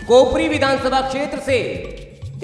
कोपरी विधानसभा क्षेत्र से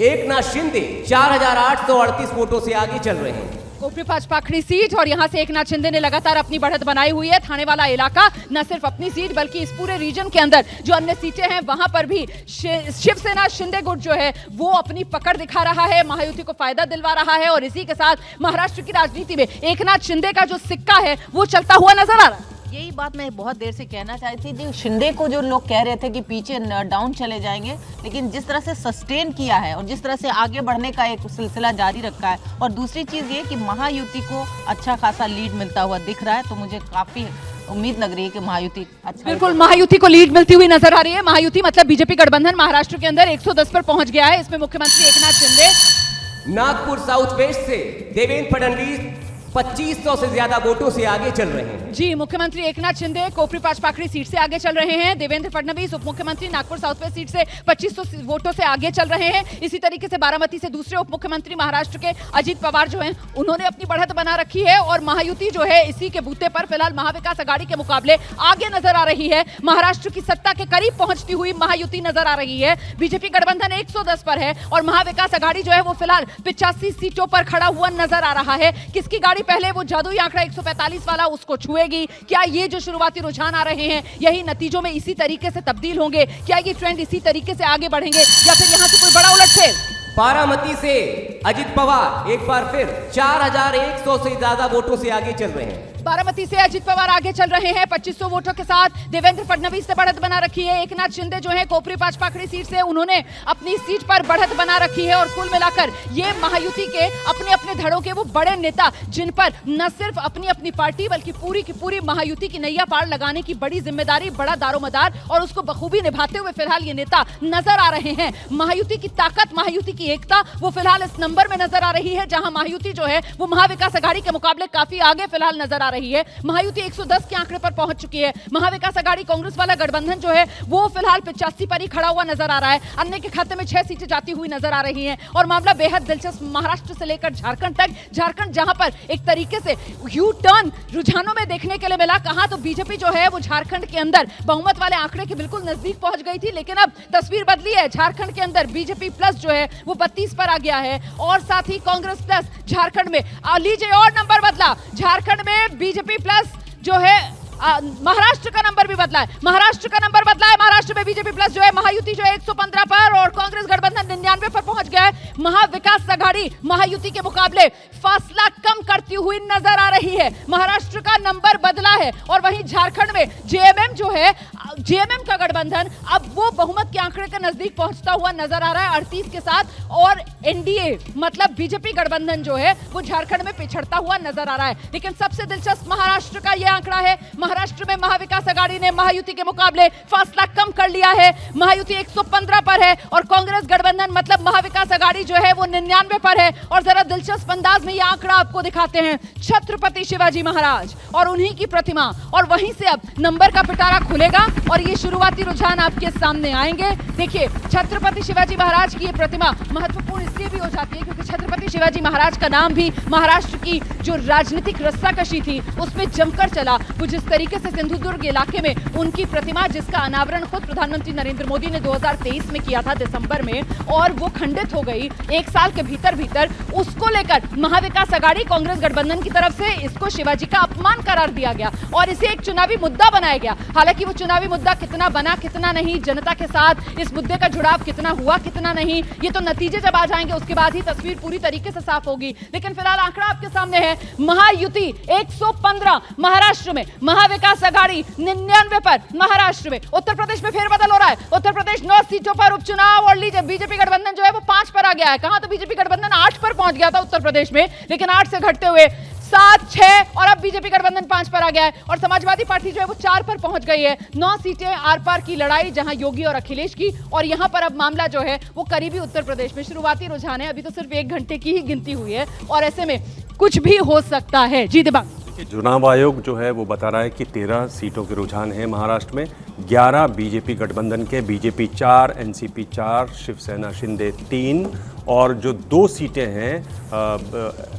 एकनाथ शिंदे 4838 वोटों से आगे चल रहे हैं। कोपरी पाचपाखड़ी सीट और यहां से एकनाथ शिंदे ने लगातार अपनी बढ़त बनाई हुई है। थाने वाला इलाका न सिर्फ अपनी सीट बल्कि इस पूरे रीजन के अंदर जो अन्य सीटें हैं वहां पर भी शिवसेना शिंदे गुट जो है वो अपनी पकड़ दिखा रहा है, महायुति को फायदा दिलवा रहा है और इसी के साथ महाराष्ट्र की राजनीति में एकनाथ शिंदे का जो सिक्का है वो चलता हुआ नजर आ रहा है। यही बात मैं बहुत देर से कहना चाहती थी। शिंदे को जो लोग कह रहे थे कि पीछे डाउन चले जाएंगे, लेकिन जिस तरह से सस्टेन किया है और जिस तरह से आगे बढ़ने का एक सिलसिला जारी रखा है, और दूसरी चीज ये कि महायुति को अच्छा खासा लीड मिलता हुआ दिख रहा है, तो मुझे काफी उम्मीद लग रही है कि महायुति अच्छा बिल्कुल महायुति को लीड मिलती हुई नजर आ रही है। महायुति मतलब बीजेपी गठबंधन महाराष्ट्र के अंदर 110 पर पहुंच गया है। इसमें मुख्यमंत्री एकनाथ शिंदे नागपुर साउथ वेस्ट से देवेंद्र फडणवीस 2500 से ज्यादा वोटों से आगे चल रहे हैं। जी, मुख्यमंत्री एकनाथ शिंदे कोपरी पाचपाखड़ी सीट से आगे चल रहे हैं। देवेंद्र फडणवीस उप मुख्यमंत्री नागपुर साउथ वेस्ट सीट से 2500 वोटों से आगे चल रहे हैं। इसी तरीके से बारामती से दूसरे उप मुख्यमंत्री महाराष्ट्र के अजित पवार जो हैं उन्होंने अपनी बढ़त बना रखी है और महायुति जो है इसी के बूते पर फिलहाल महाविकास आघाड़ी के मुकाबले आगे नजर आ रही है। महाराष्ट्र की सत्ता के करीब पहुंचती हुई महायुति नजर आ रही है। बीजेपी गठबंधन 110 पर है और महाविकास आघाड़ी जो है वो फिलहाल 85 सीटों पर खड़ा हुआ नजर आ रहा है। किसकी गाड़ी पहले वो जादुई आंकड़ा 145 वाला उसको छुएगी? क्या ये जो शुरुआती रुझान आ रहे हैं यही नतीजों में इसी तरीके से तब्दील होंगे? क्या ये ट्रेंड इसी तरीके से आगे बढ़ेंगे या फिर यहाँ से कोई बड़ा उलटफेर? बारामती से अजित पवार एक बार फिर 4100 से ज्यादा वोटों से आगे चल रहे हैं। बारामती से अजित पवार आगे चल रहे हैं 2500 वोटों के साथ। देवेंद्र फडणवीस से बढ़त बना रखी है। एकनाथ शिंदे जो है कोपरी पाचपाखड़ी सीट से उन्होंने अपनी सीट पर बढ़त बना रखी है और कुल मिलाकर ये महायुति के अपने अपने धड़ों के वो बड़े नेता जिन पर न सिर्फ अपनी अपनी पार्टी बल्कि पूरी की पूरी महायुति की नैया पार लगाने की बड़ी जिम्मेदारी, बड़ा दारोमदार और उसको बखूबी निभाते हुए फिलहाल ये नेता नजर आ रहे हैं। महायुति की ताकत, महायुति की एकता वो फिलहाल इस नंबर में नजर आ रही है, जहां महायुति जो है वो महाविकास आघाड़ी के मुकाबले काफी आगे फिलहाल नजर आ रही है। महायुति 110 के आंकड़े पर पहुंच चुकी है। महाविकास आघाड़ी कांग्रेस वाला गठबंधन जो है वो फिलहाल 85 पर ही खड़ा हुआ नजर आ रहा है। अन्य के खाते में 6 सीटें जाती हुई नजर आ रही हैं और मामला बेहद दिलचस्प महाराष्ट्र से लेकर झारखंड तक। झारखंड जहां पर एक तरीके से यू टर्न रुझानों में देखने के लिए मिला, कहां तो बीजेपी जो है वो झारखंड के अंदर बहुमत वाले आंकड़े के बिल्कुल नजदीक पहुंच गई थी, लेकिन अब तस्वीर बदली है। झारखंड के अंदर बीजेपी प्लस जो है वो 32 पर आ गया है और साथ ही कांग्रेस प्लस झारखंड में लीजिए और नंबर बदला। झारखंड में बीजेपी प्लस जो है महाराष्ट्र का नंबर भी बदला है। महाराष्ट्र का नंबर बदला है। महाराष्ट्र में बीजेपी प्लस जो है महायुति जो है 115 पर और कांग्रेस गठबंधन 99 पर पहुंच गया है। महाविकास आघाड़ी महायुति के मुकाबले फासला कम करती हुई नजर आ रही है। महाराष्ट्र का नंबर बदला है और वहीं झारखंड में जेएमएम जो है जेएमएम का गठबंधन अब वो बहुमत के आंकड़े के नजदीक पहुंचता हुआ नजर आ रहा है 38 के साथ और एनडीए मतलब बीजेपी गठबंधन जो है वो झारखंड में पिछड़ता हुआ नजर आ रहा है। लेकिन सबसे दिलचस्प महाराष्ट्र का यह आंकड़ा है। महाराष्ट्र में महाविकास आघाड़ी ने महायुति के मुकाबले फासला कम कर लिया है। महायुति 115 पर है और कांग्रेस गठबंधन मतलब महाविकास आघाड़ी जो है वो 99 पर है। और जरा दिलचस्प अंदाज में यह आंकड़ा आपको दिखाते हैं। छत्रपति शिवाजी महाराज और उन्हीं की प्रतिमा और वहीं से अब नंबर का पिटारा खुलेगा और ये शुरुआती रुझान आपके सामने आएंगे। देखिए, छत्रपति शिवाजी महाराज की ये प्रतिमा महत्वपूर्ण इसलिए भी हो जाती है क्योंकि छत्रपति शिवाजी महाराज का नाम भी महाराष्ट्र की जो राजनीतिक रस्साकशी थी उसमें जमकर चला। वो जिस तरीके से सिंधुदुर्ग इलाके में उनकी प्रतिमा जिसका अनावरण खुद प्रधानमंत्री नरेंद्र मोदी ने 2023 में किया था दिसंबर में और वो खंडित हो गई एक साल के भीतर भीतर, उसको लेकर महाविकास आघाड़ी कांग्रेस गठबंधन की तरफ से इसको शिवाजी का अपमान करार दिया गया और इसे एक चुनावी मुद्दा बनाया गया। हालांकि वो चुनावी मुद्दा कितना बना कितना नहीं, जनता के साथ इस मुद्दे का जुड़ाव कितना हुआ कितना नहीं, ये तो नतीजे जब आ जाएंगे उसके बाद ही तस्वीर पूरी तरीके से साफ होगी। लेकिन फिलहाल आंकड़ा आपके सामने है। महायुति 115 महाराष्ट्र में, महाविकास आघाड़ी 99 पर महाराष्ट्र में। उत्तर प्रदेश में फेरबदल हो रहा है। उत्तर प्रदेश 9 सीटों पर उपचुनाव और लीजिए बीजेपी गठबंधन जो है वो 5 पर आ गया है। कहां तो बीजेपी गठबंधन 8 पर पहुंच गया था उत्तर प्रदेश में, लेकिन 8 से घटते हुए 7, 6 और अब बीजेपी गठबंधन 5 पर आ गया है और समाजवादी पार्टी जो है वो 4 पर पहुंच गई है। 9 सीटें आर पार की लड़ाई जहां योगी और अखिलेश की और यहां पर अब मामला जो है वो करीबी उत्तर प्रदेश में शुरुआती रुझान है। अभी तो सिर्फ 1 घंटे की ही गिनती हुई है और ऐसे में कुछ भी हो सकता है। जी दिबांग, चुनाव आयोग जो है वो बता रहा है कि 13 सीटों के रुझान है महाराष्ट्र में। 11 बीजेपी गठबंधन के, बीजेपी 4, एनसीपी 4, शिवसेना शिंदे 3 और जो 2 सीटें हैं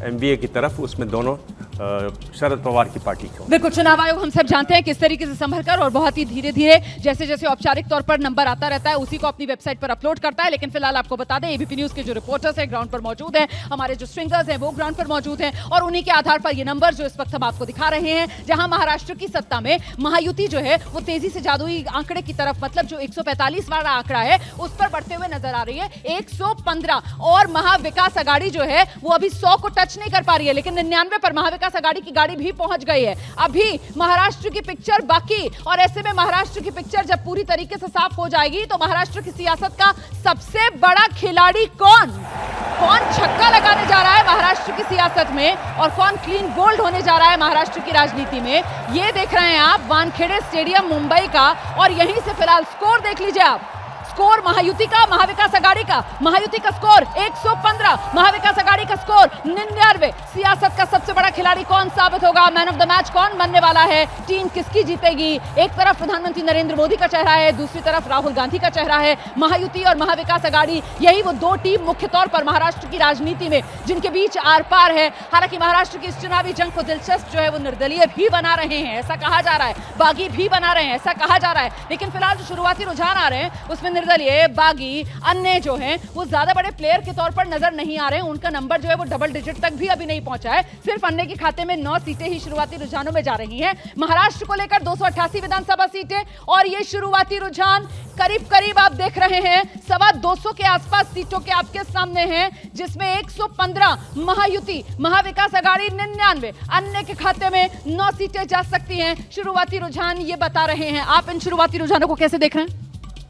एमवीए की तरफ उसमें दोनों शरद पवार की पार्टी को। बिल्कुल, चुनाव आयोग हम सब जानते हैं किस तरीके से संभल कर और बहुत ही धीरे धीरे जैसे जैसे औपचारिक तौर पर नंबर आता रहता है उसी को अपनी वेबसाइट पर अपलोड करता है। लेकिन फिलहाल आपको बता दें, एबीपी न्यूज के जो रिपोर्टर्स हैं ग्राउंड पर मौजूद हैं, हमारे जो स्ट्रिंगर्स हैं वो ग्राउंड पर मौजूद हैं और उन्हीं के आधार पर ये नंबर जो इस वक्त हम आपको दिखा रहे हैं, जहां महाराष्ट्र की सत्ता में महायुति जो है वो तेजी से जादुई आंकड़े की तरफ, मतलब जो 145 वाला आंकड़ा है उस पर बढ़ते हुए नजर आ रही है। 115 और महाविकास आघाड़ी जो है वो अभी 100 को टच नहीं कर पा रही है, लेकिन 99 पर महाविकास आघाड़ी की गाड़ी भी पहुंच गई है। अभी महाराष्ट्र की पिक्चर बाकी, और ऐसे में महाराष्ट्र की पिक्चर जब पूरी तरीके से साफ हो जाएगी तो महाराष्ट्र की सियासत का सबसे बड़ा खिलाड़ी कौन छक्का लगाने जा रहा है महाराष्ट्र की सियासत में और कौन क्लीन बोल्ड होने जा रहा है महाराष्ट्र की राजनीति में, ये देख रहे हैं आप वानखेड़े स्टेडियम मुंबई का। और यहीं से फिलहाल स्कोर देख लीजिए आप, स्कोर महायुति का, महाविकास आघाड़ी का, महायुति का स्कोर 115, महाविकास आघाड़ी का स्कोर 99। सियासत का सबसे बड़ा खिलाड़ी कौन साबित होगा, मैन ऑफ द मैच कौन बनने वाला है, टीम किसकी जीतेगी? एक तरफ प्रधानमंत्री नरेंद्र मोदी का चेहरा है, दूसरी तरफ राहुल गांधी का चेहरा है। महायुति और महाविकास आघाड़ी, यही वो दो टीम मुख्य तौर पर महाराष्ट्र की राजनीति में जिनके बीच आर पार है। हालांकि महाराष्ट्र की इस चुनावी जंग को दिलचस्प जो है वो निर्दलीय भी बना रहे हैं, ऐसा कहा जा रहा है, बागी भी बना रहे हैं, ऐसा कहा जा रहा है। लेकिन फिलहाल जो शुरुआती रुझान आ रहे हैं उसमें निर्दलीय, बागी, अन्य जो हैं वो ज्यादा बड़े प्लेयर के तौर पर नजर नहीं आ रहे हैं। उनका नंबर जो है वो डबल डिजिट तक भी अभी नहीं पहुंचा है। सिर्फ अन्य के खाते में 9 सीटें ही शुरुआती रुझानों में जा रही हैं। महाराष्ट्र को लेकर 288 विधानसभा सीटें और ये शुरुआती रुझान करीब करीब आप देख रहे हैं 225 के आसपास सीटों के आपके सामने हैं, जिसमें 115 महायुति, महाविकास आघाड़ी 99, अन्य के खाते में 9 सीटें जा सकती हैं। शुरुआती रुझान ये बता रहे हैं। आप इन शुरुआती रुझानों को कैसे देख रहे हैं?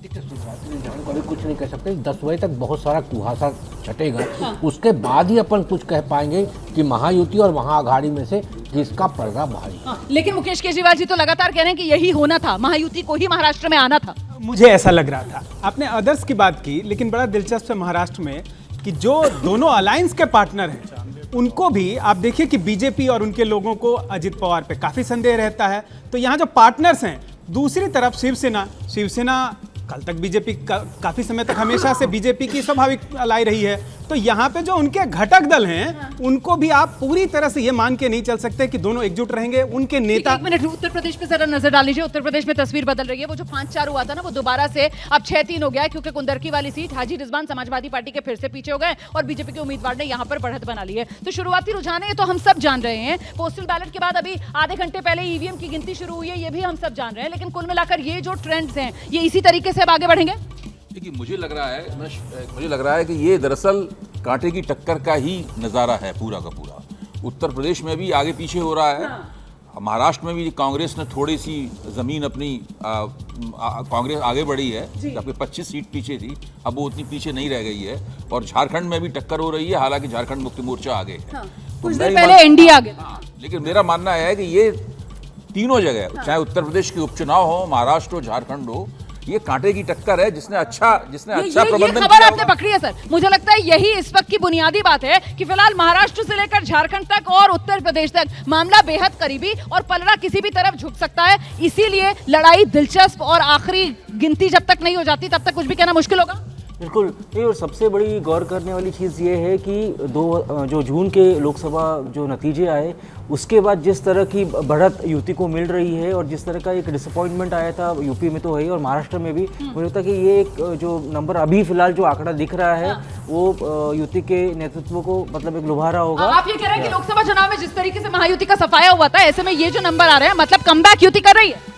शुरुआती रुझान को अभी कुछ नहीं कह सकते, 10 बजे तक बहुत सारा कुहासा छटेगा। उसके बाद ही अपन कुछ कह पाएंगे कि महायुति और महाआघाड़ी में से किसका पर्दा भारी। लेकिन मुकेश केजरीवाल जी तो लगातार कह रहे हैं कि यही होना था, महायुति को ही महाराष्ट्र में आना था। मुझे ऐसा लग रहा था। आपने अदर्स की बात की, लेकिन बड़ा दिलचस्प है महाराष्ट्र में कि जो दोनों अलायंस के पार्टनर हैं उनको भी आप देखिए कि बीजेपी और उनके लोगों को अजित पवार पे काफी संदेह रहता है। तो यहाँ जो पार्टनर्स हैं, दूसरी तरफ शिवसेना कल तक बीजेपी काफी समय तक हमेशा से बीजेपी की स्वाभाविक अलाई रही है। तो यहाँ पे जो उनके घटक दल हैं उनको भी आप पूरी तरह से ये मान के नहीं चल सकते कि दोनों एकजुट रहेंगे। उनके नेता, एक मिनट, उत्तर प्रदेश पे जरा नजर डाल लीजिए। उत्तर प्रदेश में तस्वीर बदल रही है। वो जो 5-4 हुआ था ना, वो दोबारा से अब 6-3 हो गया है, क्योंकि कुंदरकी वाली सीट हाजी रिजवान समाजवादी पार्टी के फिर से पीछे हो गए और बीजेपी के उम्मीदवार ने यहाँ पर बढ़त बना ली है। तो शुरुआती रुझान है, ये तो हम सब जान रहे हैं। पोस्टल बैलेट के बाद अभी आधे घंटे पहले ईवीएम की गिनती शुरू हुई है, ये भी हम सब जान रहे हैं। लेकिन कुल मिलाकर ये जो ट्रेंड्स हैं, ये इसी तरीके से अब आगे बढ़ेंगे। देखिए, मुझे लग रहा है कि ये दरअसल कांटे की टक्कर का ही नज़ारा है पूरा का पूरा। उत्तर प्रदेश में भी आगे पीछे हो रहा है। महाराष्ट्र में भी कांग्रेस ने थोड़ी सी ज़मीन अपनी कांग्रेस आगे बढ़ी है, जबकि 25 सीट पीछे थी, अब वो उतनी पीछे नहीं रह गई है। और झारखंड में भी टक्कर हो रही है, हालांकि झारखंड मुक्ति मोर्चा आगे है। कुछ देर पहले एनडीए आगे। लेकिन मेरा मानना है कि ये तीनों जगह, चाहे उत्तर प्रदेश के उपचुनाव हो, महाराष्ट्र हो, झारखंड हो, ये कांटे की टक्कर है। जिसने अच्छा प्रबंधन खबर आपने पकड़ी है सर। मुझे लगता है यही इस वक्त की बुनियादी बात है कि फिलहाल महाराष्ट्र से लेकर झारखंड तक और उत्तर प्रदेश तक मामला बेहद करीबी और पलड़ा किसी भी तरफ झुक सकता है। इसीलिए लड़ाई दिलचस्प और आखिरी गिनती जब तक नहीं हो जाती तब तक कुछ भी कहना मुश्किल होगा। बिल्कुल नहीं। और सबसे बड़ी गौर करने वाली चीज़ ये है कि जो जून के लोकसभा जो नतीजे आए उसके बाद जिस तरह की बढ़त युति को मिल रही है और जिस तरह का एक डिसअपॉइंटमेंट आया था यूपी में तो है ही और महाराष्ट्र में भी, मुझे लगता है कि ये एक जो नंबर अभी फिलहाल जो आंकड़ा दिख रहा है वो युति के नेतृत्व को मतलब एक लुभा रहा होगा। आप ये कह रहे हैं कि लोकसभा चुनाव में जिस तरीके से महायुति का सफाया हुआ था, ऐसे में ये जो नंबर आ रहे हैं मतलब कमबैक युति कर रही है।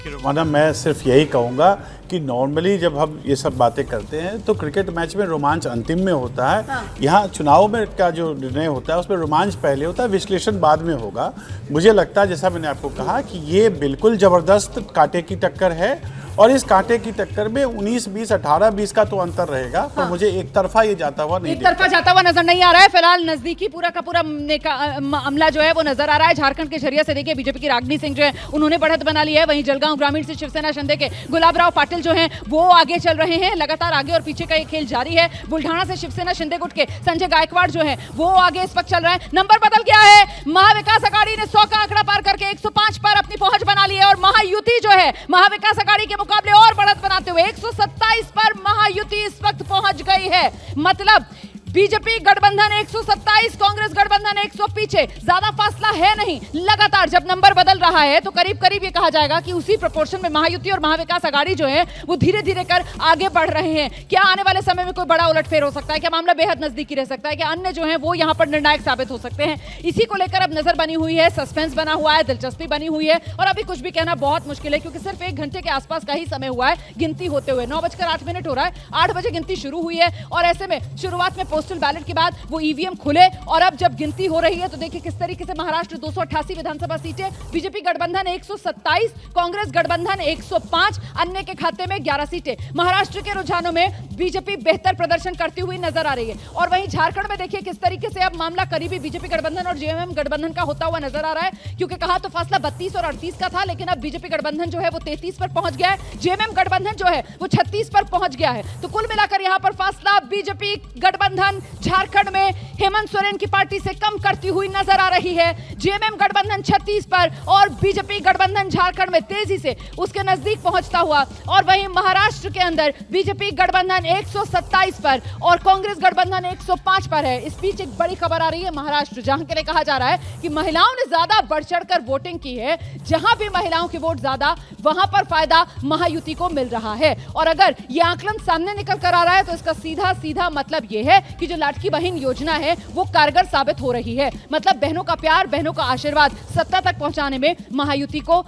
रोमाना, मैं सिर्फ यही कहूँगा कि नॉर्मली जब हम ये सब बातें करते हैं तो क्रिकेट मैच में रोमांच अंतिम में होता है। यहाँ चुनाव में का जो निर्णय होता है उसमें रोमांच पहले होता है, विश्लेषण बाद में होगा। मुझे लगता है जैसा मैंने आपको कहा कि ये बिल्कुल ज़बरदस्त कांटे की टक्कर है और इस कांटे की टक्कर में 19-20, 18-20 का तो अंतर रहेगा। पर मुझे एक तरफा ये जाता हुआ नहीं, एक तरफा जाता हुआ नजर नहीं आ रहा है। फिलहाल नजदीकी पूरा का पूरा मामला जो है वो नजर आ रहा है। झारखंड के झरिया से देखिए बीजेपी की रागिनी सिंह जो है उन्होंने बढ़त बना ली है। वहीं जलगांव ग्रामीण से शिवसेना शिंदे के गुलाबराव पाटिल जो हैं वो आगे चल रहे हैं। लगातार आगे और पीछे का ये खेल जारी है। बुल्ढाना से शिवसेना शिंदे गुट के संजय गायकवाड़ जो है वो आगे इस वक्त चल रहे हैं। नंबर बदल गया है। महाविकास आघाड़ी ने 100 का आंकड़ा पार करके 105 पर अपनी पहुंच बना ली है और महायुति जो है महाविकास आघाड़ी के मुकाबले और बढ़त बनाते हुए 127 पर महायुति इस वक्त पहुंच गई है। मतलब बीजेपी गठबंधन 127, कांग्रेस गठबंधन 100 पीछे। ज्यादा फासला है नहीं। लगातार जब नंबर बदल रहा है तो करीब करीब ये कहा जाएगा कि उसी प्रोपोर्शन में महायुति और महाविकास आघाड़ी जो है वो धीरे धीरे कर आगे बढ़ रहे हैं। क्या आने वाले समय में कोई बड़ा उलटफेर हो सकता है? क्या मामला बेहद नजदीकी रह सकता है? क्या अन्य जो है वो यहाँ पर निर्णायक साबित हो सकते हैं? इसी को लेकर अब नजर बनी हुई है, सस्पेंस बना हुआ है, दिलचस्पी बनी हुई है और अभी कुछ भी कहना बहुत मुश्किल है क्योंकि सिर्फ 1 घंटे के आसपास का ही समय हुआ है गिनती होते हुए। 9:08 हो रहा है, 8 बजे गिनती शुरू हुई है और ऐसे में शुरुआत में पोस्टल बैलेट के बाद वो ईवीएम खुले और अब जब गिनती हो रही है तो देखिए किस तरीके से महाराष्ट्र 288 विधानसभा सीटें, बीजेपी गठबंधन 127, कांग्रेस गठबंधन 105, अन्य के खाते में 11 सीटें। महाराष्ट्र के रुझानों में बीजेपी बेहतर प्रदर्शन करती हुई नजर आ रही है और वहीं झारखंड में देखिए किस तरीके से अब मामला करीबी बीजेपी गठबंधन और जेएमएम गठबंधन का होता हुआ नजर आ रहा है क्योंकि कहा तो फासला 32 और 38 का था लेकिन अब बीजेपी गठबंधन जो है वो 33 पर पहुंच गया है, जेएमएम गठबंधन जो है वो 36 पर पहुंच गया है। तो कुल मिलाकर यहां पर फासला बीजेपी गठबंधन झारखंड में हेमंत सोरेन की पार्टी से कम करती हुई नजर आ रही है। जेएमएम गठबंधन 36 पर और बीजेपी गठबंधन झारखंड में तेजी से उसके नजदीक पहुंचता हुआ और वहीं महाराष्ट्र के अंदर बीजेपी गठबंधन 127 पर और कांग्रेस गठबंधन 105 पर है। इस बीच एक बड़ी खबर आ रही है महाराष्ट्र, जहां के लिए कहा जा रहा है कि महिलाओं ने ज्यादा बढ़ चढ़कर वोटिंग की है। जहां भी महिलाओं के वोट ज्यादा वहां पर फायदा महायुति को मिल रहा है और अगर यह आंकलन सामने निकल कर आ रहा है तो इसका सीधा सीधा मतलब यह है कि जो लाडकी बहन योजना है वो कारगर साबित हो रही है। मतलब बहनों का प्यार, बहनों का आशीर्वाद सत्ता तक पहुंचाने में महायुति को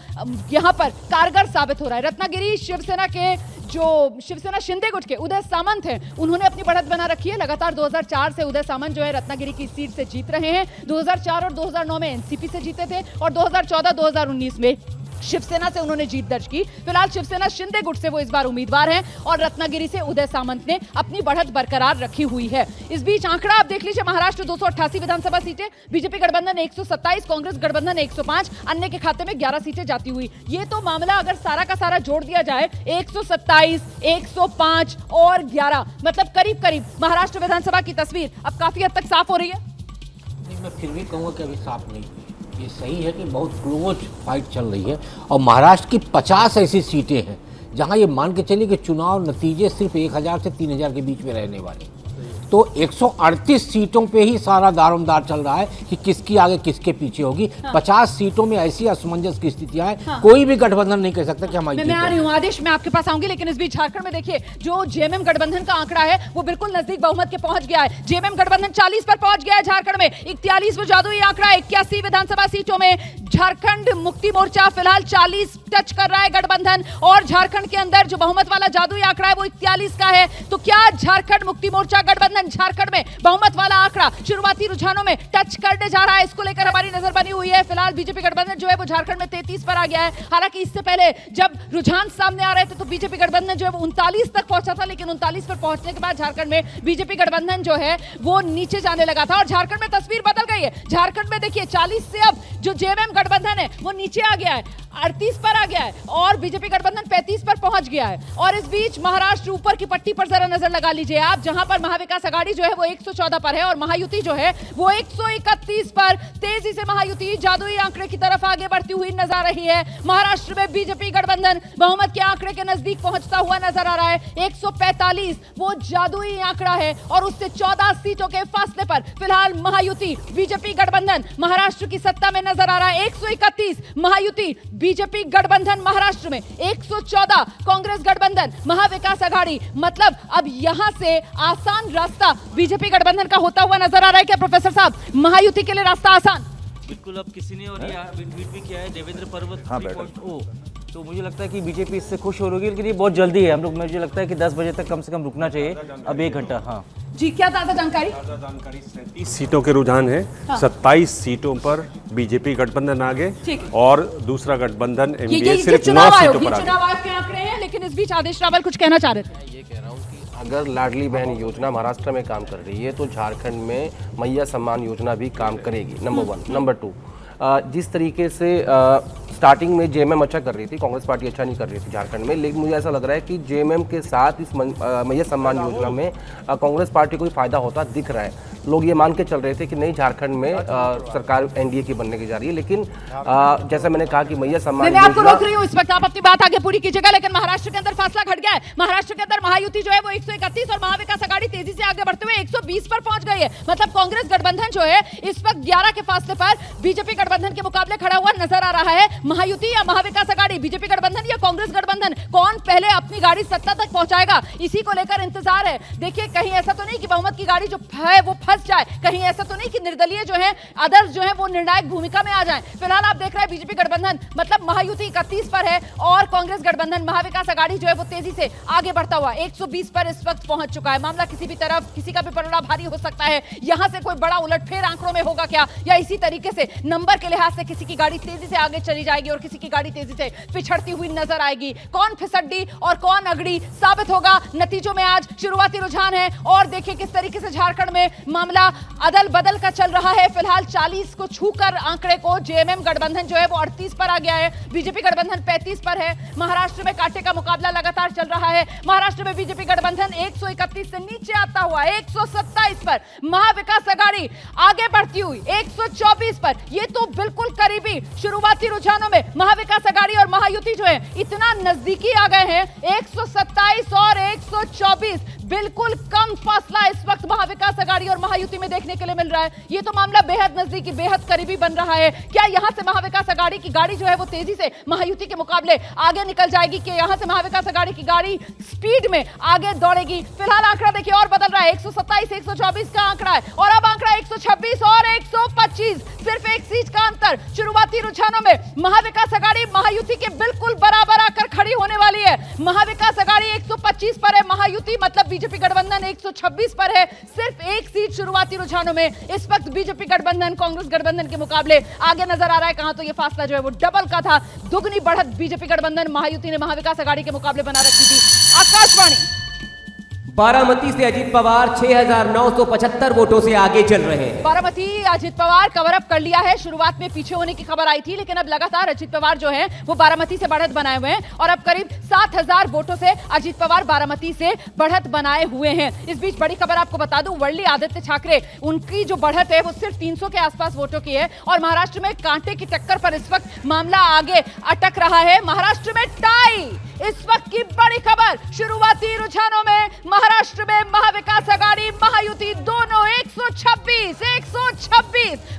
यहां पर कारगर साबित हो रहा है। रत्नागिरी शिवसेना के जो शिवसेना शिंदे गुट के उदय सामंत हैं उन्होंने अपनी बढ़त बना रखी है। लगातार 2004 से उदय सामंत जो है रत्नागिरी की सीट से जीत रहे हैं। 2004 और 2009 में एनसीपी से जीते थे और 2014-2019 में शिवसेना से उन्होंने जीत दर्ज की। फिलहाल शिवसेना शिंदे गुट से वो इस बार उम्मीदवार हैं और रत्नागिरी से उदय सामंत ने अपनी बढ़त बरकरार रखी हुई है। इस बीच आंकड़ा आप देख लीजिए, महाराष्ट्र 288 विधानसभा सीटें, बीजेपी गठबंधन 127, कांग्रेस गठबंधन 105, अन्य के खाते में 11 सीटें जाती हुई। ये तो मामला अगर सारा का सारा जोड़ दिया जाए 127, 105 और 11 मतलब करीब करीब महाराष्ट्र विधानसभा की तस्वीर अब काफी हद तक साफ हो रही है। नहीं, मैं फिर भी कहूँगा कि अभी साफ नहीं। ये सही है कि बहुत क्लोज फाइट चल रही है और महाराष्ट्र की 50 ऐसी सीटें हैं जहां ये मान के चलिए कि चुनाव नतीजे सिर्फ 1000 से 3000 के बीच में रहने वाले। तो 138 सीटों पे ही सारा दारोमदार चल रहा है कि किसकी आगे किसके पीछे होगी। 50 सीटों में ऐसी असमंजस की स्थितियां हैं, कोई भी गठबंधन नहीं कह सकता कि हमारी। मैं आ रही हूँ आदेश, मैं आपके पास आऊंगी, लेकिन इस बीच झारखंड में देखिए जो जेएमएम गठबंधन का आंकड़ा है वो बिल्कुल नजदीक बहुमत के पहुंच गया है। जेएमएम गठबंधन 40 पर पहुंच गया है झारखंड में। 41 वो जादुई आंकड़ा, 81 विधानसभा सीटों में झारखंड मुक्ति मोर्चा फिलहाल 40 टच कर रहा है गठबंधन और झारखंड के अंदर जो बहुमत वाला जादुई आंकड़ा है वो 41 का है। तो क्या झारखंड मुक्ति मोर्चा गठबंधन झारखंड में बहुमत वाला आंकड़ा शुरुआती रुझानों में टच करने जा रहा है? इसको लेकर हमारी नजर बनी हुई है। फिलहाल बीजेपी गठबंधन जो है वो झारखंड में 33 पर आ गया है। हालांकि इससे पहले जब रुझान सामने आ रहे थे तो बीजेपी गठबंधन जो है वो 39 तक पहुंचा था, लेकिन 39 पर पहुंचने के बाद झारखंड में बीजेपी गठबंधन जो है वो नीचे जाने लगा था और झारखंड में तस्वीर बदल गई है। झारखंड में देखिए 40 से अब जो जेएमएम गठबंधन है वो नीचे आ गया है, 38 पर आ गया है और बीजेपी गठबंधन 35 पर पहुंच गया है। और इस बीच महाराष्ट्र ऊपर की पट्टी पर जरा नजर लगा लीजिए आप, जहां पर महाविकास आघाड़ी जो है वो 114 पर है और महायुति जो है वो 131 पर। तेजी से महायुति जादुई आंकड़े की तरफ आगे बढ़ती हुई नजर आ रही है। महाराष्ट्र में बीजेपी गठबंधन बहुमत के आंकड़े के नजदीक पहुंचता हुआ नजर आ रहा है। 145 वो जादुई आंकड़ा है और उससे 14 सीटों के फासले पर फिलहाल महायुति बीजेपी गठबंधन महाराष्ट्र की सत्ता में नजर आ रहा है। 131 महायुति बीजेपी गठबंधन महाराष्ट्र में, 114 कांग्रेस गठबंधन महाविकास आघाड़ी। मतलब अब यहां से आसान रास्ता बीजेपी गठबंधन का होता हुआ नजर आ रहा है। क्या प्रोफेसर साहब, महायुति के लिए रास्ता आसान? बिल्कुल। अब किसी ने और ये ट्वीट भी किया है, देवेंद्र पर्वत 3.0, तो मुझे लगता है कि बीजेपी इससे खुश हो रही है, लेकिन ये बहुत जल्दी है। हम लोग, मुझे लगता है कि 10 बजे तक कम से कम रुकना चाहिए, अब 1 घंटा। हाँ जी, क्या ताज़ा जानकारी? 37 सीटों के रुझान है। 27 सीटों पर बीजेपी गठबंधन आगे और दूसरा गठबंधन एनडीए सिर्फ 9 सीटों पर आगे। चुनाव आयोग के आंकड़े हैं, लेकिन इस बीच आदेश रावल कुछ कहना चाह रहे थे। ये कह रहा हूँ कि अगर लाडली बहन योजना महाराष्ट्र में काम कर रही है तो झारखंड में मैया सम्मान योजना भी काम करेगी, नंबर 1। नंबर 2, जिस तरीके से स्टार्टिंग में जेएमएम अच्छा कर रही थी, कांग्रेस पार्टी अच्छा नहीं कर रही थी झारखंड में, लेकिन मुझे ऐसा लग रहा है कि जेएमएम के साथ इस मैया सम्मान योजना में कांग्रेस पार्टी को फायदा होता दिख रहा है। लोग ये मान के चल रहे थे कि नहीं झारखंड में सरकार एनडीए की बनने की जा रही है, लेकिन जैसा मैंने कहा कि मैया सम्मान मैं आपको रोक रही हूँ इस वक्त, आप अपनी बात आगे पूरी कीजिएगा। लेकिन महाराष्ट्र के अंदर फासला घट गया है। महाराष्ट्र के अंदर महायुति जो है वो 131 और महाविकास आघाड़ी तेजी से आगे बढ़ते हुए 120 पर पहुंच गई है। मतलब कांग्रेस गठबंधन जो है इस वक्त 11 के फासले पर बीजेपी गठबंधन के मुकाबले खड़ा हुआ नजर आ रहा है। महायुति या महाविकास आघाड़ी, बीजेपी गठबंधन या कांग्रेस गठबंधन, कौन पहले अपनी गाड़ी सत्ता तक पहुंचाएगा, इसी को लेकर इंतजार है। देखिए कहीं ऐसा तो नहीं कि बहुमत की गाड़ी जो है वो फंस जाए, कहीं ऐसा तो नहीं कि निर्दलीय जो है, अदर्स जो है वो निर्णायक भूमिका में आ जाएं। फिलहाल आप देख रहे हैं बीजेपी गठबंधन मतलब महायुति 31 पर है और कांग्रेस गठबंधन महाविकास आघाड़ी जो है वो तेजी से आगे बढ़ता हुआ 120 पर इस वक्त पहुंच चुका है। मामला किसी भी तरफ, किसी का भी पलड़ा भारी हो सकता है। यहां से कोई बड़ा उलटफेर आंकड़ों में होगा क्या, या इसी तरीके से नंबर के लिहाज से किसी की गाड़ी तेजी से आगे चली जाएगी और किसी की गाड़ी तेजी से पिछड़ती हुई नजर आएगी। कौन फिसड्डी और कौन अगड़ी साबित होगा नतीजों में आज शुरुआती रुझान है। और देखिए किस तरीके से झारखंड में मामला अदल बदल का चल रहा है। फिलहाल 40 को छूकर आंकड़े को जेएमएम गठबंधन जो है वो 38 पर आ गया है, बीजेपी गठबंधन 35 पर है। महाराष्ट्र में कांटे का मुकाबला लगातार चल रहा है। महाराष्ट्र में बीजेपी गठबंधन 131 से नीचे आता हुआ 127 पर, महाविकास आघाड़ी आगे बढ़ती हुई 124 पर। ये तो बिल्कुल करीबी शुरुआती रुझानों में महाविकास आघाड़ी और महायुति जो है इतना नजदीकी आ गए हैं। 127 और 124, बिल्कुल कम फासला इस वक्त महाविकास आघाड़ी और महायुति में देखने के लिए मिल रहा है। ये तो मामला बेहद नजदीकी, बेहद करीबी बन रहा है। क्या यहां से महाविकास आघाड़ी की गाड़ी जो है वो तेजी से महायुति के मुकाबले आगे निकल जाएगी, कि यहां से महाविकास आघाड़ी की गाड़ी स्पीड में आगे दौड़ेगी? फिलहाल आंकड़ा देखिए और बदल रहा है। 127 124 का आंकड़ा है और अब आंकड़ा 126 और 125, सिर्फ एक सीट का अंतर। शुरुआती रुझानों में महाविकास आघाड़ी महायुति के बिल्कुल बराबर आकर खड़ी होने वाली है। महाविकास आघाड़ी 125 पर है, महायुति मतलब बीजेपी गठबंधन 126 पर है। सिर्फ एक सीट शुरुआती रुझानों में इस वक्त बीजेपी गठबंधन कांग्रेस गठबंधन के मुकाबले आगे नजर आ रहा है। कहां तो ये फासला जो है वो डबल का था, दुगनी बढ़त बीजेपी गठबंधन महायुति ने महाविकास आघाड़ी के मुकाबले बना रखी थी। आकाशवाणी बारामती से अजीत पवार 6,975 वोटों से आगे चल रहे हैं। बारामती अजीत पवार कवर अप कर लिया है। शुरुआत में पीछे होने की खबर आई थी, लेकिन अब लगातार अजीत पवार जो है वो बारामती से बढ़त बनाए हुए हैं और अब करीब 7,000 वोटों से अजीत पवार बारामती से बढ़त बनाए हुए हैं। इस बीच बड़ी खबर आपको बता दूं, वरली आदित्य ठाकरे, उनकी जो बढ़त है वो सिर्फ 300 के आसपास वोटों की है और महाराष्ट्र में कांटे की टक्कर पर इस वक्त मामला आगे अटक रहा है। महाराष्ट्र में टाई, इस वक्त की बड़ी खबर। शुरुआती रुझानों में महाराष्ट्र में महाविकास आघाड़ी महायुति दोनों 126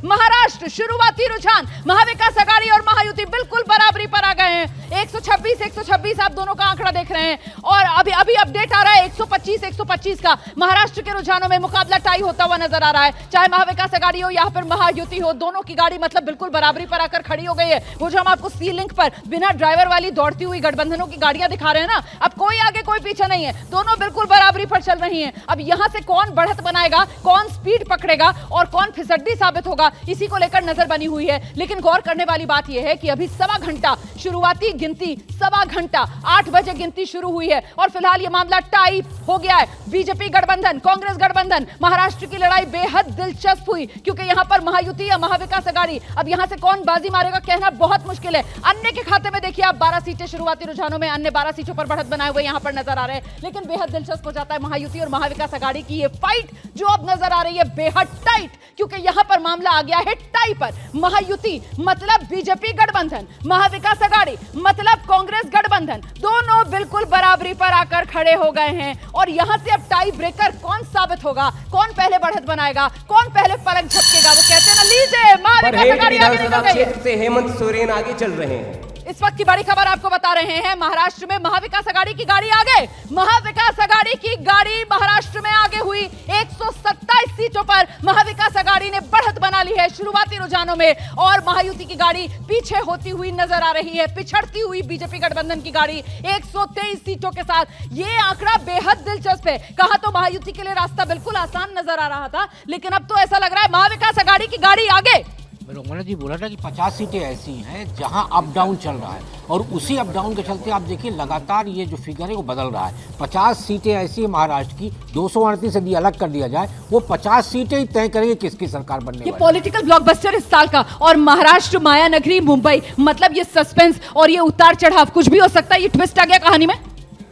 महाराष्ट्र शुरुआती रुझान महाविकास आघाड़ी और महायुति बिल्कुल बराबरी पर आ गए हैं। 126 आप दोनों का आंकड़ा देख रहे हैं और अभी अपडेट आ रहा है 125 का। महाराष्ट्र के रुझानों में मुकाबला टाई होता हुआ नजर आ रहा है। चाहे महाविकास आघाड़ी हो या फिर महायुति हो, दोनों की गाड़ी मतलब बिल्कुल बराबरी पर आकर खड़ी हो गई है। वो जो हम आपको सी लिंक पर बिना ड्राइवर वाली दौड़ती हुई गठबंधनों की गाड़ियां दिखा रहे हैं ना, अब कोई आगे कोई पीछे नहीं है, दोनों बिल्कुल बराबरी पर चल रही हैं। अब यहां से कौन बढ़त बनाएगा, कौन स्पीड पकड़ेगा और कौन फिसड्डी साबित होगा, इसी को लेकर नजर बनी हुई है। लेकिन गौर करने वाली बात यह है कि अभी 1.25 घंटा शुरुआती गिनती, 1.25 घंटा 8 बजे गिनती शुरू हुई है और फिलहाल यह मामला टाई हो गया है। बीजेपी गठबंधन कांग्रेस गठबंधन, महाराष्ट्र की लड़ाई बेहद दिलचस्प हुई क्योंकि यहां पर महायुति या महाविकास आघाड़ी, अब यहां से कौन बाजी मारेगा कहना बहुत मुश्किल है। अन्य के खाते में देखिए आप 12 सीटें शुरुआती रुझानों में, अन्य 12 सीटों पर बढ़त बनाए हुए यहां पर नजर आ रहे हैं। लेकिन बेहद दिलचस्प हो जाता है महायुति और महाविकास आघाड़ी की ये फाइट जो अब नजर आ रही है बेहद टाइट, क्योंकि यहां पर मामला आ गया है टाई पर। महायुति मतलब बीजेपी गठबंधन, महाविकास आघाड़ी मतलब कांग्रेस गठबंधन, दोनों बिल्कुल बराबरी पर आकर खड़े हो गए हैं और यहां से अब टाई ब्रेकर कौन साबित होगा, कौन पहले बढ़त बनाएगा, कौन पहले पलक झपकेगा। वो कहते हैं ना, लीजिए महाविकास आघाड़ी आगे निकल गई। क्षेत्र से हेमंत सोरेन आगे चल रहे हैं। इस वक्त की बड़ी खबर आपको बता रहे हैं, महाराष्ट्र में महाविकास आघाड़ी की गाड़ी आगे, महाविकास आघाड़ी की गाड़ी महाराष्ट्र में आगे हुई। 127 सीटों पर महाविकास आघाड़ी ने बढ़त बना ली है शुरुआती रुझानों में और महायुति की गाड़ी पीछे होती हुई नजर आ रही है, पिछड़ती हुई बीजेपी गठबंधन की गाड़ी 123 सीटों के साथ। ये आंकड़ा बेहद दिलचस्प है। कहा तो महायुति के लिए रास्ता बिल्कुल आसान नजर आ रहा था, लेकिन अब तो ऐसा लग रहा है महाविकास आघाड़ी की गाड़ी आगे, रघुवंश जी बोला था कि 50 सीटें ऐसी हैं जहां अप डाउन चल रहा है और उसी अप डाउन के चलते आप देखिए लगातार ये जो फिगर है वो बदल रहा है। 50 सीटें ऐसी है महाराष्ट्र की, 238 यदि अलग कर दिया जाए वो 50 सीटें ही तय करेंगे किसकी सरकार बनने वाली है। पॉलिटिकल ब्लॉकबस्टर इस साल का, और महाराष्ट्र, माया नगरी, मुंबई, मतलब ये सस्पेंस और ये उतार चढ़ाव कुछ भी हो सकता है। ये ट्विस्ट आ गया कहानी में।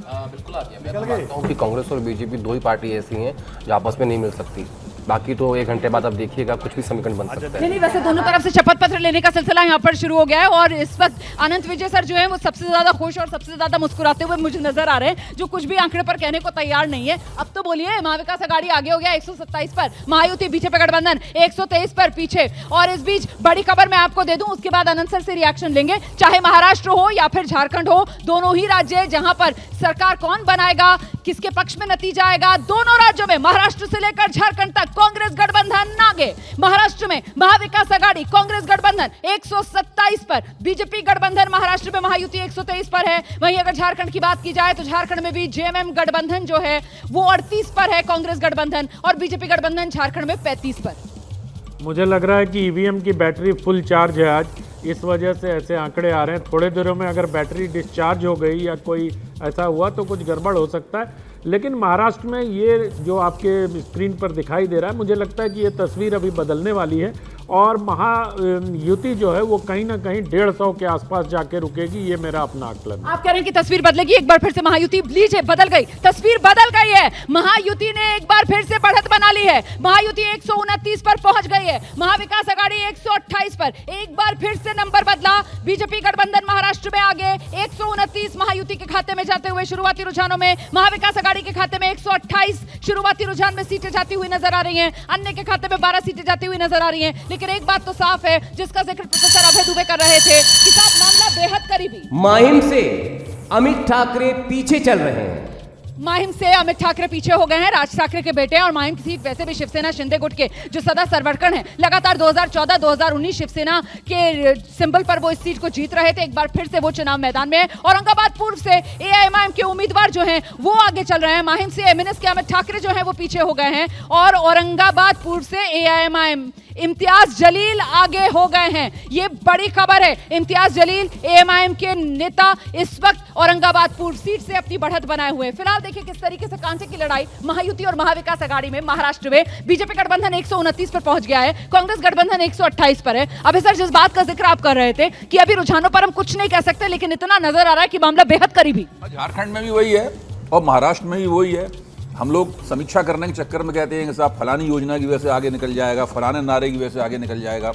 बिल्कुल आ गया। मैं तो मानता हूँ कि कांग्रेस और बीजेपी दो ही पार्टी ऐसी हैं जो आपस में नहीं मिल सकती। बाकी तो 1 घंटे बाद आप देखिएगा कुछ भी समीकरण बन सकता है। नहीं, वैसे दोनों तरफ से शपथ पत्र लेने का सिलसिला यहाँ पर शुरू हो गया है और इस वक्त अनंत विजय सर जो है वो सबसे ज्यादा खुश और सबसे ज्यादा मुस्कुराते हुए मुझे नजर आ रहे हैं, जो कुछ भी आंकड़े पर कहने को तैयार नहीं है। अब तो बोलिए, महाविकास आघाड़ी आगे हो गया 127 पर, महायुति बीजेपी गठबंधन 123 पर पीछे। और इस बीच बड़ी खबर मैं आपको दे दूं, उसके बाद अनंत सर से रिएक्शन लेंगे। चाहे महाराष्ट्र हो या फिर झारखंड हो, दोनों ही राज्य जहां पर सरकार कौन बनाएगा, किसके पक्ष में नतीजा आएगा, दोनों राज्यों में महाराष्ट्र से लेकर झारखंड तक कांग्रेस गठबंधन आगे। महाराष्ट्र में महाविकास आघाड़ी कांग्रेस गठबंधन 127 पर, बीजेपी गठबंधन महाराष्ट्र में महायुति 123 पर है। वहीं अगर झारखंड की बात की जाए तो झारखंड में भी जेएमएम गठबंधन जो है वो 38 पर है, कांग्रेस गठबंधन, और बीजेपी गठबंधन झारखंड में 35 पर। मुझे लग रहा है कि ईवीएम की बैटरी फुल चार्ज है आज, इस वजह से ऐसे आंकड़े आ रहे हैं। थोड़े देरों में अगर बैटरी डिस्चार्ज हो गई या कोई ऐसा हुआ तो कुछ गड़बड़ हो सकता है। लेकिन महाराष्ट्र में ये जो आपके स्क्रीन पर दिखाई दे रहा है, मुझे लगता है कि ये तस्वीर अभी बदलने वाली है और महायुति जो है वो कहीं ना कहीं 150 के आसपास जाके रुकेगी, ये मेरा अपना आकलन है। आप कह रहे हैं कि तस्वीर बदलेगी, एक बार फिर से महायुति, लीजिए बदल गई, तस्वीर बदल गई है। महायुति ने एक बार फिर से बढ़त बना ली है। महायुति 129 पर पहुंच गई है, महाविकास आघाड़ी 128 पर, एक बार फिर से नंबर बदला। बीजेपी गठबंधन महाराष्ट्र में आगे 129 महायुति के खाते में जाते हुए शुरुआती रुझानों में, महाविकास आघाड़ी के खाते में 128 शुरुआती रुझान में सीटें जाती हुई नजर आ रही हैं, अन्य के खाते में 12 सीटें जाती हुई नजर आ रही हैं। लेकिन एक बात तो साफ है, जिसका जिक्र प्रोफेसर अभय दुबे कर रहे थे कि साहब मामला बेहद करीबी। माहिम से अमित ठाकरे पीछे चल रहे हैं। माहिम से अमित ठाकरे पीछे हो गए हैं, राज ठाकरे के बेटे हैं। और माहिम की सीट वैसे भी शिवसेना शिंदे गुट के जो सदा सरवड़कन है, लगातार 2014 2019 शिवसेना के सिंबल पर वो इस सीट को जीत रहे थे। एक बार फिर से वो चुनाव मैदान में है। औरंगाबाद पूर्व से एआईएमआईएम के उम्मीदवार जो हैं वो आगे चल रहे हैं। माहिम से एमएनएस के अमित ठाकरे जो है वो पीछे हो गए हैं और औरंगाबाद पूर्व से एआईएमआईएम इम्तियाज जलील आगे हो गए हैं। ये बड़ी खबर है। इम्तियाज जलील एएमआईएम के नेता इस वक्त औरंगाबाद पूर्व सीट से अपनी बढ़त बनाए हुए। फिलहाल देखिए किस तरीके से कांटे की लड़ाई महायुति और महाविकास आघाड़ी में। महाराष्ट्र में बीजेपी गठबंधन 129 पर पहुंच गया है, कांग्रेस गठबंधन 128 पर है। अभी सर जिस बात का जिक्र आप कर रहे थे कि अभी रुझानों पर हम कुछ नहीं कह सकते, लेकिन इतना नजर आ रहा है कि मामला बेहद करीबी। झारखंड में भी वही है और महाराष्ट्र में भी वही है। हम लोग समीक्षा करने के चक्कर में कहते हैं कि साहब फलानी योजना की वजह से आगे निकल जाएगा, फलाने नारे की वजह से आगे निकल जाएगा।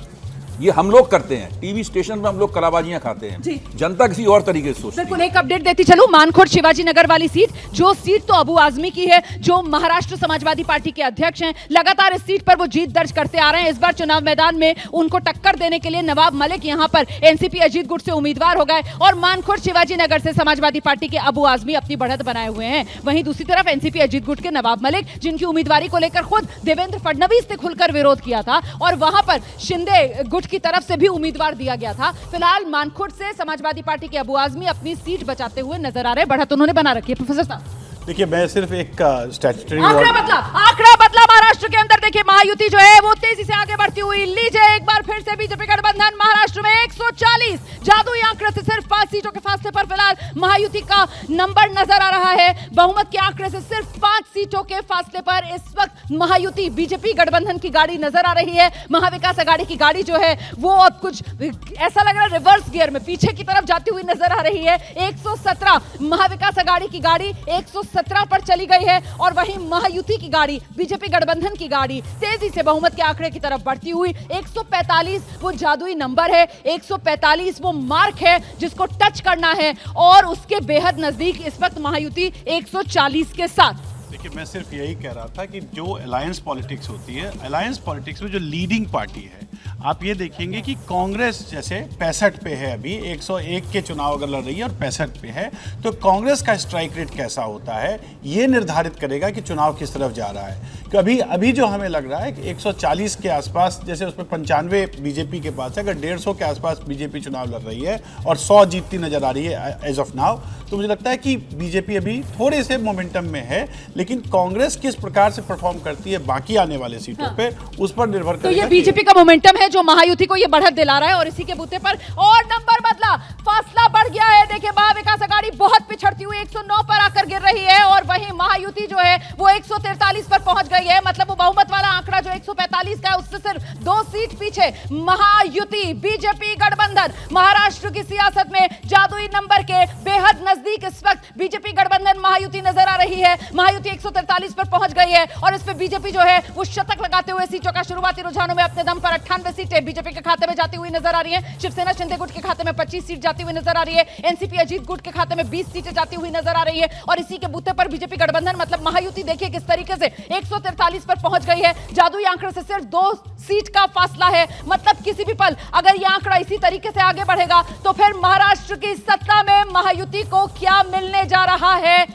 ये हम लोग करते हैं, टीवी स्टेशन पर हम लोग कलाबाजियां खाते हैं, जनता किसी और तरीके से सोचती है। एक अपडेट देती चलूं, मानखुर्द शिवाजी नगर वाली सीट, जो सीट तो अबू आजमी की है, जो महाराष्ट्र समाजवादी पार्टी के अध्यक्ष हैं, लगातार इस सीट पर वो जीत दर्ज करते आ रहे हैं। इस बार चुनाव मैदान में उनको टक्कर देने के लिए नवाब मलिक यहां पर एनसीपी अजीत गुट से उम्मीदवार हो गए और मानखुर्द शिवाजी नगर से समाजवादी पार्टी के अबू आजमी अपनी बढ़त बनाए हुए हैं। वहीं दूसरी तरफ एनसीपी अजीत गुट के नवाब मलिक, जिनकी उम्मीदवारी को लेकर खुद देवेंद्र फडणवीस ने खुलकर विरोध किया था और वहां पर शिंदे गुट की तरफ से भी उम्मीदवार दिया गया था। फिलहाल मानखुर्द से समाजवादी पार्टी के अबू आजमी अपनी सीट बचाते हुए नजर आ रहे हैं। बढ़त उन्होंने बना रखी है। प्रोफेसर साहब देखिए, मैं सिर्फ एक स्टैट्यूटरी आंकड़ा बदला महाराष्ट्र के अंदर। देखिए महायुति जो है वो तेजी से आगे बढ़ती हुई। लीजिए एक बार फिर से बीजेपी गठबंधन महाराष्ट्र में 140 जादुई आंकड़े से सिर्फ 5 सीटों के फासले पर फिलहाल महायुति का नंबर नजर आ रहा है। बहुमत के आंकड़े से सिर्फ 5 सीटों के फासले पर इस वक्त महायुति बीजेपी गठबंधन की गाड़ी नजर आ रही है। महाविकास आघाड़ी की गाड़ी जो है वो अब कुछ ऐसा लग रहा है रिवर्स गियर में पीछे की तरफ जाती हुई नजर आ रही है। 117 महाविकास आघाड़ी की गाड़ी 117 पर चली गई है और वहीं महायुति की गाड़ी, बीजेपी गठबंधन की गाड़ी तेजी से बहुमत के आंकड़े की तरफ बढ़ती हुई। 145 वो जादुई नंबर है, 145 वो मार्क है जिसको टच करना है और उसके बेहद नजदीक इस वक्त महायुति 140 के साथ। देखिए, मैं सिर्फ यही कह रहा था कि जो अलायंस पॉलिटिक्स होती है, अलायंस पॉलिटिक्स में जो लीडिंग पार्टी है, आप ये देखेंगे कि कांग्रेस जैसे 65 पे है, अभी 101 के चुनाव अगर लड़ रही है और 65 पे है, तो कांग्रेस का स्ट्राइक रेट कैसा होता है ये निर्धारित करेगा कि चुनाव किस तरफ जा रहा है। कि अभी जो हमें लग रहा है कि 140 के आसपास, जैसे उसमें 95 बीजेपी के पास है, अगर 150 के आसपास बीजेपी चुनाव लड़ रही है और 100 जीतती नजर आ रही है एज ऑफ नाउ, तो मुझे लगता है कि बीजेपी अभी थोड़े से मोमेंटम में है। लेकिन कांग्रेस किस प्रकार से परफॉर्म करती है बाकी आने वाले सीटों पे, उस पर निर्भर करेगा। तो ये बीजेपी का मोमेंटम है जो महायुति को ये बढ़त दिला रहा है और इसी के बूते पर और नंबर बदला, फासला बढ़ गया है। देखिए महाविकास आघाड़ी बहुत पिछड़ती हुई 109 पर आकर गिर रही है और वहीं महायुति जो है वो 143 पर पहुंच गई है। मतलब वो बहुमत वाला आंकड़ा जो 145 का है उससे सिर्फ 2 सीट पीछे महायुति बीजेपी गठबंधन महाराष्ट्र की सियासत में जादुई नंबर के बेहद नजदीक इस वक्त बीजेपी गठबंधन महायुति नजर आ रही है। महायुति 143 पर पहुंच गई है और इस पे बीजेपी जो है वो शतक लगाते हुए सीटों का शुरुआती रुझानों में अपने दम पर 98 सीटें बीजेपी के खाते में जाती हुई नजर आ रही है। शिवसेना शिंदे गुट के खाते में 25 सीट जाती हुई नजर आ रही है। एनसीपी अजीत गुट के खाते में 20 सीटें जाती हुई नजर आ रही है और इसी के बूते पर बीजेपी गठबंधन मतलब महायुति देखिए किस तरीके से 143 पर पहुंच गई है। जादुई आंकड़े से सिर्फ 2 सीट का फासला है। मतलब किसी भी पल अगर यह आंकड़ा इसी तरीके से आगे बढ़ेगा तो फिर महाराष्ट्र की सत्ता में महायुति को क्या मिलने जा रहा है,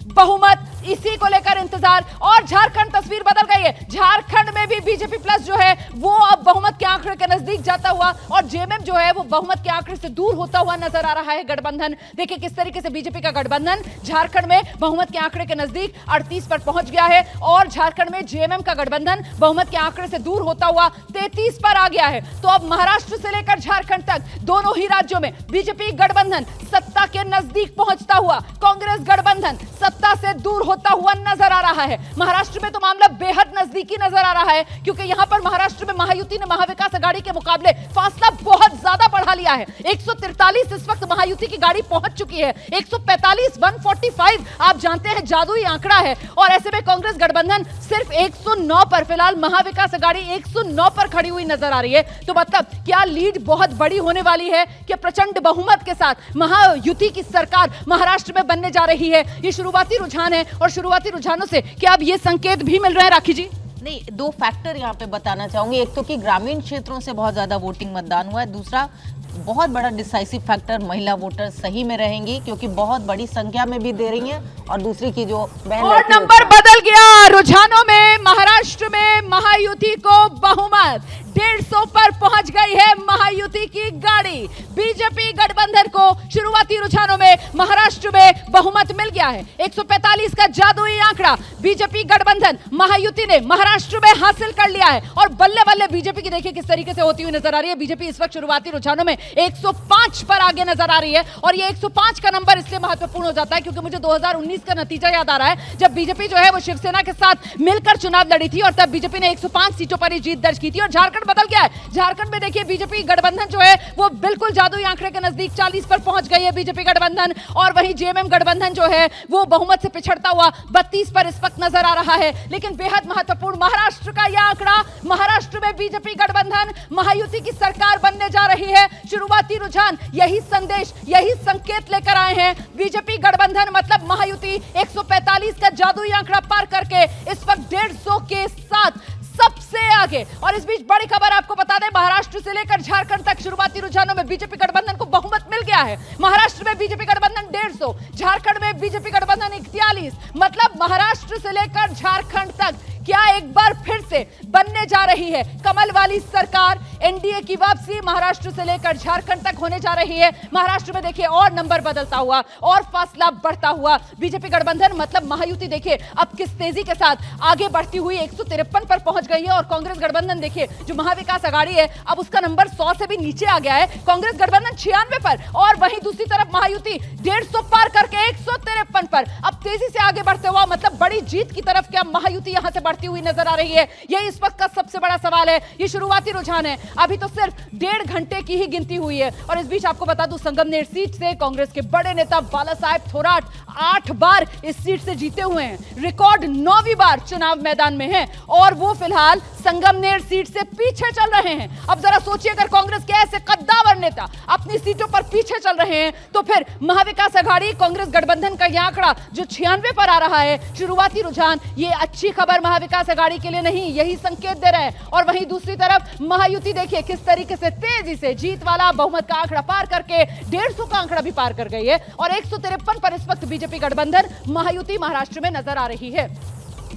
बहुमत, इसी को लेकर इंतजार। और झारखंड तस्वीर बदल गई है। झारखंड में भी बीजेपी प्लस जो है वो अब बहुमत के आंकड़े के नजदीक जाता हुआ और जेएमएम जो है वो बहुमत के आंकड़े से दूर होता हुआ नजर आ रहा है। गठबंधन देखिए किस तरीके से बीजेपी का गठबंधन झारखंड में बहुमत के आंकड़े के नजदीक 38 पर पहुंच गया है और झारखंड में जेएमएम का गठबंधन बहुमत के आंकड़े से दूर होता हुआ 33 पर आ गया है। तो अब महाराष्ट्र से लेकर झारखंड तक दोनों ही राज्यों में बीजेपी गठबंधन सत्ता के नजदीक पहुंचता हुआ, कांग्रेस गठबंधन सत्ता से दूर होता हुआ नजर आ रहा है। महाराष्ट्र में तो मामला बेहद नजदीकी नजर आ रहा है क्योंकि यहां पर महाराष्ट्र में महायुति ने महाविकास आघाड़ी के मुकाबले फासला बहुत ज्यादा बढ़ा लिया है। 143 इस वक्त महायुति की गाड़ी पहुंच चुकी है। 145 145 आप जानते हैं जादुई आंकड़ा है और ऐसे में कांग्रेस गठबंधन सिर्फ 109 पर, फिलहाल महाविकास आघाड़ी 109 पर खड़ी हुई नजर आ रही है। तो मतलब क्या लीड बहुत बड़ी होने वाली है कि प्रचंड बहुमत के साथ महायुति की सरकार महाराष्ट्र में बनने जा रही है। ये शुरुआती रुझान है और शुरुआती रुझानों से क्या अब ये संकेत भी मिल रहे हैं राखी जी? नहीं, 2 फैक्टर यहाँ पे बताना चाहूंगी। एक तो कि ग्रामीण क्षेत्रों से बहुत ज्यादा वोटिंग मतदान हुआ है, दूसरा बहुत बड़ा डिसाइसिव फैक्टर महिला वोटर सही में रहेंगी क्योंकि बहुत बड़ी संख्या में भी दे रही हैं और दूसरी की जो और नंबर बदल गया रुझानों में। महाराष्ट्र में महायुति को बहुमत 150 पर पहुंच गई है महायुति की गाड़ी। बीजेपी गठबंधन को शुरुआती रुझानों में महाराष्ट्र में बहुमत मिल गया है। 145 का जादुई आंकड़ा बीजेपी गठबंधन महायुति ने महाराष्ट्र में हासिल कर लिया है और बल्ले बल्ले बीजेपी की देखिए किस तरीके से होती हुई नजर आ रही है। बीजेपी इस वक्त शुरुआती रुझानों में 105 पर आगे नजर आ रही है और ये 105 का नंबर इसलिए महत्वपूर्ण हो जाता है क्योंकि मुझे 2019 का नतीजा याद आ रहा है जब बीजेपी जो है वो शिवसेना के साथ मिलकर चुनाव लड़ी थी और तब बीजेपी ने 105 सीटों पर ही जीत दर्ज की थी। और झारखंड बदल गया है। झारखंड में देखिए बीजेपी गठबंधन जो है वो बिल्कुल जादुई आंकड़े के नजदीक 40 पर पहुंच गई है बीजेपी गठबंधन और वहीं जेएमएम गठबंधन जो है वो बहुमत से पिछड़ता हुआ 32 पर इस वक्त नजर आ रहा है। लेकिन बेहद महत्वपूर्ण महाराष्ट्र का यह आंकड़ा, महाराष्ट्र में बीजेपी गठबंधन महायुति की सरकार बनने जा रही है। शुरुआती रुझान यही संदेश, यही संकेत लेकर आए हैं। बीजेपी गठबंधन मतलब महायुति 145 का जादुई आंकड़ा पार करके इस वक्त 150 के साथ सबसे आगे। और इस बीच बड़ी खबर आपको बता दें, महाराष्ट्र से लेकर झारखंड तक शुरुआती रुझानों में बीजेपी गठबंधन को बहुमत मिल गया है। महाराष्ट्र में बीजेपी गठबंधन 150, झारखंड में बीजेपी गठबंधन 41। मतलब महाराष्ट्र से लेकर झारखंड तक क्या एक बार फिर से बनने जा रही है कमल वाली सरकार। एनडीए की वापसी महाराष्ट्र से लेकर झारखंड तक होने जा रही है। महाराष्ट्र में देखिए और नंबर बदलता हुआ और फासला बढ़ता हुआ बीजेपी गठबंधन मतलब महायुति देखिए अब किस तेजी के साथ आगे बढ़ती हुई 153 पर पहुंच गई है। और कांग्रेस गठबंधन देखिए जो महाविकास आघाड़ी है अब उसका नंबर 100 से भी नीचे आ गया है। कांग्रेस गठबंधन 96 पर और वहीं दूसरी तरफ महायुति 150 पार करके 153 पर अब तेजी से आगे बढ़ते हुआ मतलब बड़ी जीत की तरफ क्या महायुति यहां से बढ़ती हुई नजर आ रही है। यही इस वक्त का सबसे बड़ा सवाल है। ये शुरुआती रुझान है, अभी तो सिर्फ 1.5 घंटे की ही गिनती हुई है। और इस बीच आपको बता दूं संगमनेर सीट से कांग्रेस के बड़े नेता बाला साहेब थोराट 8 बार इस सीट से जीते हुए हैं। रिकॉर्ड 9वीं बार चुनाव मैदान में हैं और वो फिलहाल संगमनेर सीट से पीछे चल रहे हैं। अब जरा सोचिए अगर कांग्रेस के ऐसे कद्दावर नेता अपनी सीटों पर पीछे चल रहे हैं तो फिर महाविकास आघाड़ी कांग्रेस गठबंधन का यह आंकड़ा जो 96 पर आ रहा है शुरुआती रुझान, ये अच्छी खबर महाविकास आघाड़ी के लिए नहीं, यही संकेत दे रहा है। और वहीं दूसरी तरफ महायुति देखिए किस तरीके से तेजी से जीत वाला बहुमत का आंकड़ा पार करके 150 का आंकड़ा भी पार कर गई है और 153 पर इस वक्त बीजेपी गठबंधन महायुति महाराष्ट्र में नजर आ रही है।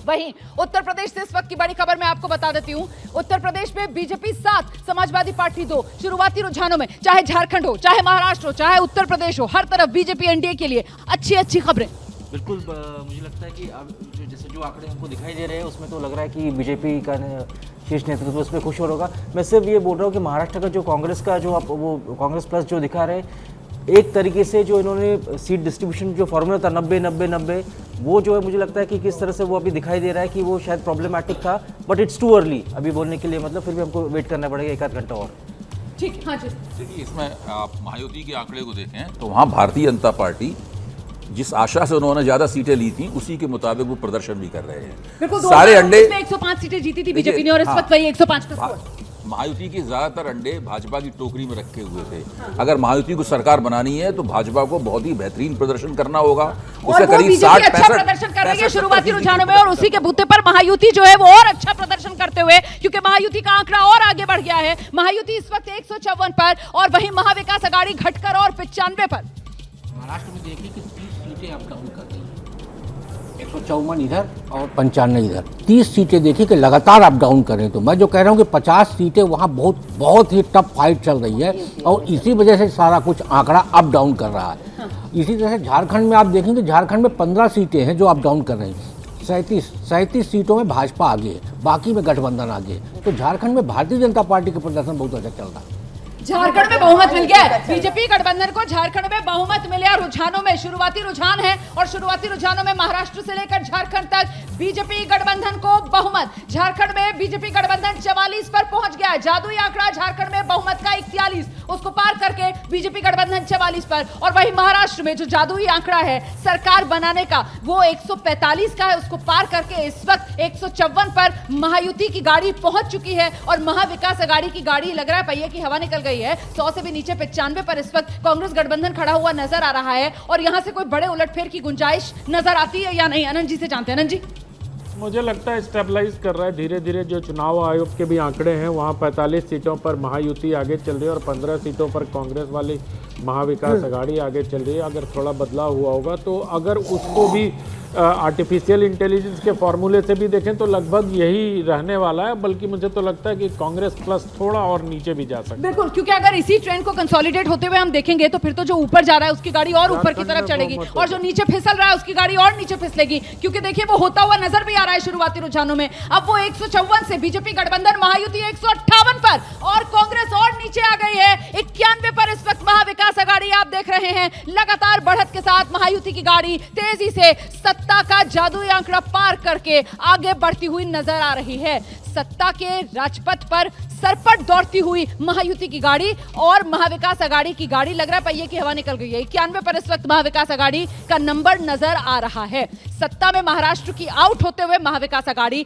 वहीं उत्तर प्रदेश से इस वक्त की बड़ी खबर मैं आपको बता देती हूं। उत्तर प्रदेश में बीजेपी 7, समाजवादी पार्टी 2। शुरुआती रुझानों में चाहे झारखंड हो, चाहे महाराष्ट्र हो, चाहे उत्तर प्रदेश हो, हर तरफ बीजेपी एनडीए के लिए अच्छी खबरें। बिल्कुल मुझे लगता है कि अब जैसे जो आंकड़े हमको दिखाई दे रहे हैं उसमें तो लग रहा है कि बीजेपी का शीर्ष नेतृत्व उस पर खुश हो होगा। मैं सिर्फ ये बोल रहा हूँ कि महाराष्ट्र का जो कांग्रेस का जो आप वो कांग्रेस प्लस जो दिखा रहे हैं, एक तरीके से जो इन्होंने सीट डिस्ट्रीब्यूशन जो फॉर्मूला था 90-90-90, वो जो है मुझे लगता है कि किस तरह से वो अभी दिखाई दे रहा है कि वो शायद प्रॉब्लमैटिक था, बट इट्स टू अर्ली अभी बोलने के लिए, मतलब फिर भी हमको वेट करना पड़ेगा एक आध घंटा और। ठीक, हाँ जी। देखिए, इसमें आप महायुति के आंकड़े को देखें तो वहाँ भारतीय जनता पार्टी जिस आशा से उन्होंने ज्यादा सीटें ली थी उसी के मुताबिक वो प्रदर्शन भी कर रहे हैं। सारे अंडे 105 सीटें जीती थी बीजेपी ने और इस वक्त वही 105 का स्कोर। महायुति के ज्यादातर अंडे भाजपा की टोकरी में रखे हुए थे। अगर महायुति को सरकार बनानी है तो भाजपा को बहुत ही बेहतरीन प्रदर्शन करना होगा। उसे करीब 60-65 अच्छा प्रदर्शन कर रही है शुरुआती रुझानों में, और उसी के बूते पर महायुति जो है वो और अच्छा प्रदर्शन करते हुए, क्योंकि महायुति का आंकड़ा और आगे बढ़ गया है। महायुति इस वक्त 154 पर और वहीं महाविकास अघाड़ी घटकर और 95 पर। महाराष्ट्र में देखिए कि 30 सीटें अप डाउन कर रही हैं, 154 इधर और 95 इधर, 30 सीटें देखिए कि लगातार अप डाउन कर रहे हैं। तो मैं जो कह रहा हूँ कि 50 सीटें वहाँ बहुत ही टफ फाइट चल रही है और इसी वजह से सारा कुछ आंकड़ा अप डाउन कर रहा है। इसी तरह से झारखंड में आप देखेंगे, झारखंड में 15 सीटें हैं जो अप डाउन कर रही हैं। 37 सीटों में भाजपा आगे है, बाकी में गठबंधन आगे है। तो झारखंड में भारतीय जनता पार्टी का प्रदर्शन बहुत अच्छा चल रहा है। झारखंड में बहुमत मिल गया है बीजेपी गठबंधन को, झारखंड में बहुमत मिले। रुझानों में शुरुआती रुझान है और शुरुआती रुझानों में महाराष्ट्र से लेकर झारखंड तक बीजेपी गठबंधन को बहुमत। झारखंड में बीजेपी गठबंधन 44 पर पहुंच गया है। जादुई आंकड़ा झारखंड में बहुमत का 41, उसको पार करके बीजेपी गठबंधन 44 पर। और वहीं महाराष्ट्र में जो जादुई आंकड़ा है सरकार बनाने का, वो 145 का है, उसको पार करके इस वक्त 154 पर महायुति की गाड़ी पहुंच चुकी है और महाविकास अघाड़ी की गाड़ी लग रहा है पहिए की हवा निकल गई है। 100 से भी नीचे 95 पर इस वक्त कांग्रेस गठबंधन खड़ा हुआ नजर आ रहा है और यहां से कोई बड़े उलटफेर की गुंजाइश नजर आती है या नहीं, अनंत जी से जानते हैं। अनंत जी, मुझे लगता है स्टेबलाइज कर रहा है धीरे धीरे। जो चुनाव आयोग के भी आंकड़े हैं वहाँ 45 सीटों पर महायुति आगे चल रही है और 15 सीटों पर कांग्रेस वाली महाविकास अघाड़ी आगे चल रही है। अगर थोड़ा बदलाव हुआ होगा तो अगर उसको भी आर्टिफिशियल इंटेलिजेंस के फॉर्मूले से भी देखें तो लगभग यही रहने वाला है, बल्कि मुझे तो लगता है कि कांग्रेस प्लस थोड़ा और नीचे भी जा सकता है। बिल्कुल, क्योंकि अगर इसी ट्रेंड को कंसोलिडेट होते हुए हम देखेंगे तो फिर तो जो ऊपर जा रहा है उसकी गाड़ी और ऊपर की तरफ चढ़ेगी और जो नीचे फिसल रहा है उसकी गाड़ी और नीचे फिसलेगी, क्योंकि देखिए वो होता हुआ नजर भी आ रहा है शुरुआती रुझानों में। अब वो 154 से बीजेपी गठबंधन महायुति 158 पर और कांग्रेस और नीचे आ गई है 91 पर। इस वक्त महाविकास अघाड़ी आप देख रहे हैं लगातार बढ़त के साथ महायुति की गाड़ी तेजी से सत्ता का जादुई आंकड़ा पार करके आगे बढ़ती हुई नजर आ रही है। सत्ता के राजपथ पर सरपट दौड़ती हुई महायुति की गाड़ी और महाविकास अघाड़ी की गाड़ी लग रहा है पहिए की हवा निकल गई है। 91 पर इस वक्त महाविकास अघाड़ी का नंबर नजर आ रहा है। सत्ता में महाराष्ट्र की आउट होते हुए महाविकास अघाड़ी